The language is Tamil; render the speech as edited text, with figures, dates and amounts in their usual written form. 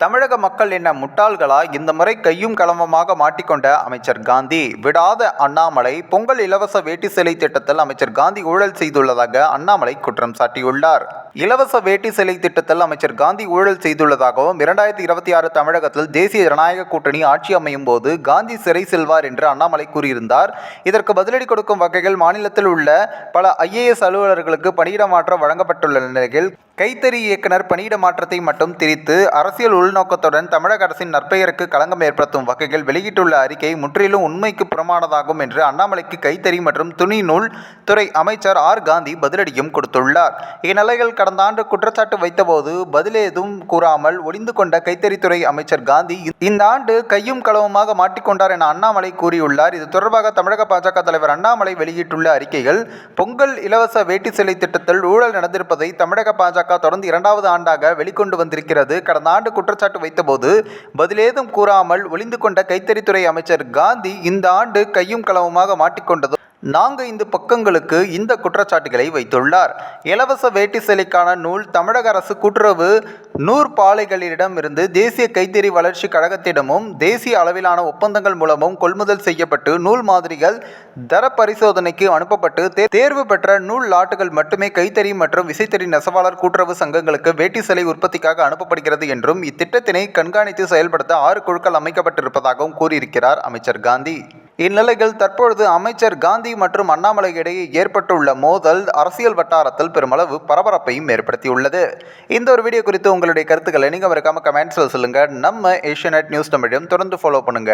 தமிழக மக்கள் என்ன முட்டாள்களா? இந்த முறை கையும் களவுமாக மாட்டிக்கொண்ட அமைச்சர் காந்தி. விடாத அண்ணாமலை. பொங்கல் இலவச வேட்டி சேலை திட்டத்தில் அமைச்சர் காந்தி ஊழல் செய்துள்ளதாக அண்ணாமலை குற்றம் சாட்டியுள்ளார். இலவச வேட்டி சேலை திட்டத்தில் அமைச்சர் காந்தி ஊழல் செய்துள்ளதாகவும் 2026 தமிழகத்தில் தேசிய ஜனநாயக கூட்டணி ஆட்சி அமையும் போது காந்தி சிறை செல்வார் என்று அண்ணாமலை கூறியிருந்தார். இதற்கு பதிலடி கொடுக்கும் வகையில் மாநிலத்தில் உள்ள பல IAS அலுவலர்களுக்கு பணியிட மாற்றம் வழங்கப்பட்டுள்ள நிலையில் கைத்தறி இயக்குனர் பணியிட மாற்றத்தை மட்டும் திரித்து அரசியல் உள்நோக்கத்துடன் தமிழக அரசின் நற்பெயருக்கு களங்கம் ஏற்படுத்தும் வகையில் வெளியிட்டுள்ள அறிக்கை முற்றிலும் உண்மைக்கு புறம்பானதாகும் என்று அண்ணாமலைக்கு கைத்தறி மற்றும் துணி நூல் துறை அமைச்சர் காந்தி பதிலடியும் கொடுத்துள்ளார். இந்நிலையில் கடந்த ஆண்டு குற்றச்சாட்டு வைத்தபோது பதிலேதும் கூறாமல் ஒளிந்து கொண்ட கைத்தறித்துறை அமைச்சர் காந்தி இந்த ஆண்டு கையும் களவுமாக மாட்டிக்கொண்டார் என அண்ணாமலை கூறியுள்ளார். இது தொடர்பாக தமிழக பாஜக தலைவர் அண்ணாமலை வெளியிட்டுள்ள அறிக்கையில், பொங்கல் இலவச வேட்டி சேலை திட்டத்தில் ஊழல் நடந்திருப்பதை தமிழக பாஜக தொடர்ந்து 2வது ஆண்டாக வெளிக்கொண்டு வந்திருக்கிறது. கடந்த ஆண்டு குற்றச்சாட்டு வைத்தபோது பதிலேதும் கூறாமல் ஒளிந்து கொண்ட கைத்தறித்துறை அமைச்சர் காந்தி இந்த ஆண்டு கையும் களவுமாக மாட்டிக்கொண்டது 4-5 பக்கங்களுக்கு இந்த குற்றச்சாட்டுகளை வைத்துள்ளார். இலவச வேட்டி சேலைக்கான நூல் தமிழக அரசு கூட்டுறவு நூற்பாலைகளிடம் இருந்து தேசிய கைத்தறி வளர்ச்சி கழகத்திடமும் தேசிய அளவிலான ஒப்பந்தங்கள் மூலமும் கொள்முதல் செய்யப்பட்டு நூல் மாதிரிகள் தர பரிசோதனைக்கு அனுப்பப்பட்டு தேர்வு பெற்ற நூல் லாட்டுகள் மட்டுமே கைத்தறி மற்றும் விசைத்தறி நெசவாளர் கூட்டுறவு சங்கங்களுக்கு வேட்டி சேலை உற்பத்திக்காக அனுப்பப்படுகிறது என்றும் இத்திட்டத்தினை கண்காணித்து செயல்படுத்த 6 குழுக்கள் அமைக்கப்பட்டிருப்பதாகவும் கூறியிருக்கிறார் அமைச்சர் காந்தி. இந்நிலையில் தற்பொழுது அமைச்சர் காந்தி மற்றும் அண்ணாமலை இடையே ஏற்பட்டுள்ள மோதல் அரசியல் வட்டாரத்தில் பெருமளவு பரபரப்பையும் ஏற்படுத்தியுள்ளது. இந்த ஒரு வீடியோ குறித்து உங்களுடைய கருத்துக்களை நீங்க மறக்காம கமெண்ட்ஸ்ல சொல்லுங்க. நம்ம ஏஷியாநெட் நியூஸ் தமிழையும் தொடர்ந்து ஃபாலோ பண்ணுங்க.